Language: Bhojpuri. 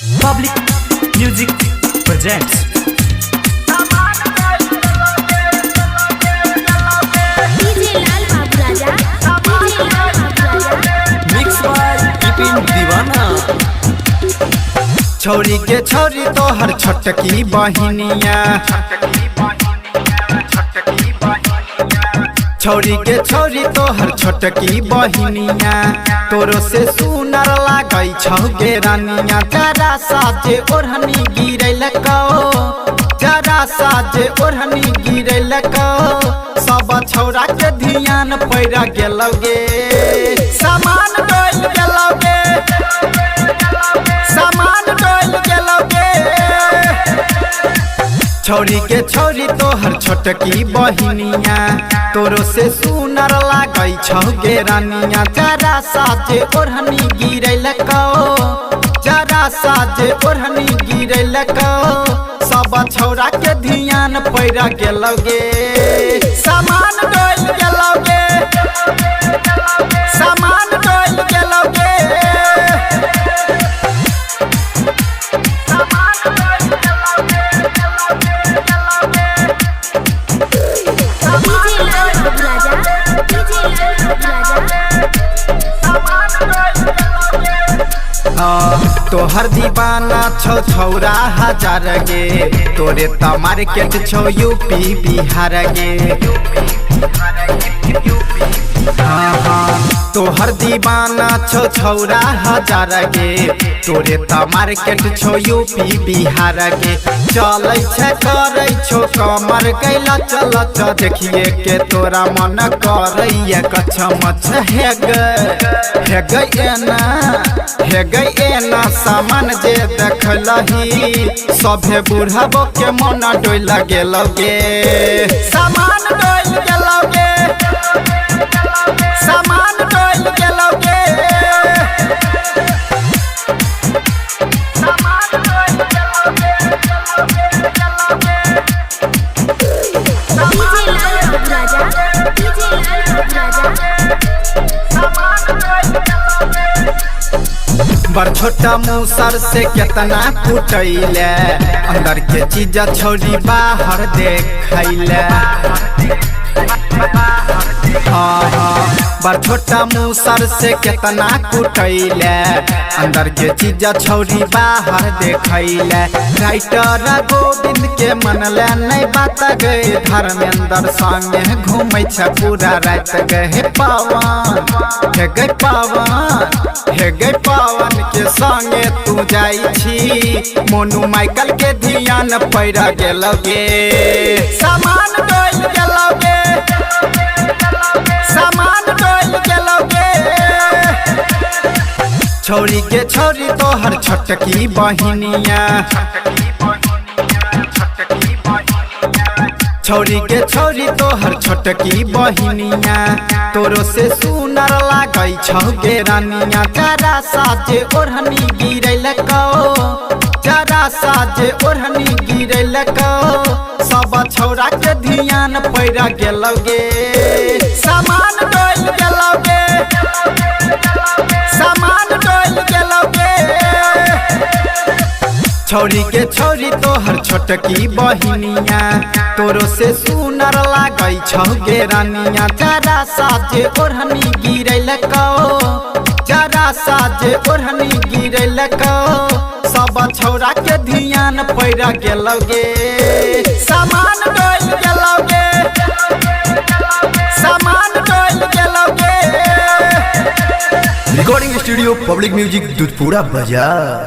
Public Music presents DJ लाल बाबू राजा, DJ लाल बाबू राजा। Mix by Ipin Divana। छौरी के छौरी तोहर छोटकी बहिनिया, छौरी के छौरी तोहर छोटकी बहिनिया, तोरो से सुनर लागै छौ गे रानिया। जरा साजे ओढ़नी गिरैल कौ, जरा साजे ओढ़नी गिरैल कौ, सब छौरा के ध्यान पड़ गेलौ गे। सामान डोल गेलौ गे, सामान डोल गेलौ गे। छौरी के छौरी तोहर छोटकी बहिनिया, तोरो से सुनर लागै छौ गे रानिया। जरा साजे ओढ़नी गिरैल कौ, जरा साजे ओढ़नी गिरैल कौ, सब छौरा के ध्यान पड़ गेलौ गे। सामान डोल गेलौ गे, सामान डोल गेलौ गे। DJ लाल बाबू राजा, DJ लाल बाबू राजा। तोहर दीवाना छौ छौरा हजार गे, तोरे त मार्केट छौ यूपी बिहार गे। तोहर दीवाना छौ छौरा हजार गे, तोरे त मार्केट छौ यूपी बिहार गे। चलै छै करै छौ कमर कैला चल च, देखिए के तोरा मन करैया कछ मछ। हे गै एना, हे गै एना सामान जे देखलही, सभे बुढ़बो के मन डोल गेलौ गे। सामान डोल गेलौ गे, सामान डोल गेलौ गे। DJ लाल बाबू राजा, DJ लाल बाबू राजा। बड़ छोटा मुसर से केतना कुटैले, अंदर के चीज छौरी बाहर देखैले। बड़ छोटा मुसर से केतना कुटैले, अंदर के चीज छौरी बाहर देखैले। राइटर गोविंद के मनले नहीं बात गए, धर्मेंद्र संगे घूमै छ पूरा रात गए। पावन हे गए पावन, हे गए पावन के संगे तू जाई छी, मोनू माइकल के ध्यान पड़ गेलौ गे। सामान डोल गेलौ गे, सामान डोल गेलौ गे। छौरी के छौरी तोहर छोटकी बहिनिया, छौरी के छौरी तोहर छोटकी बहिनिया, तोरो से सुनर लागै छौ गे रानिया। जरा साजे ओढ़नी गिरैल कौ, जरा साजे ओढ़नी गिरैल कौ, सब छौरा के ध्यान पड़ गेलौ गे। सामान डोल गेलौ गे, सामान डोल गेलौ गे। छौरी के छौरी तोहर छोटकी बहिनिया, तोरो से सुनर लागै छौ गे रानिया। जरा साजे ओढ़नी गिरैल कौ, जरा साजे ओढ़नी गिरैल कौ, सब छौरा के ध्यान पड़ गेलौ गे। सामान डोल गेलौ गे, सामान डोल गेलौ गे। Recording Studio Public Music Dudhpura Bazaar।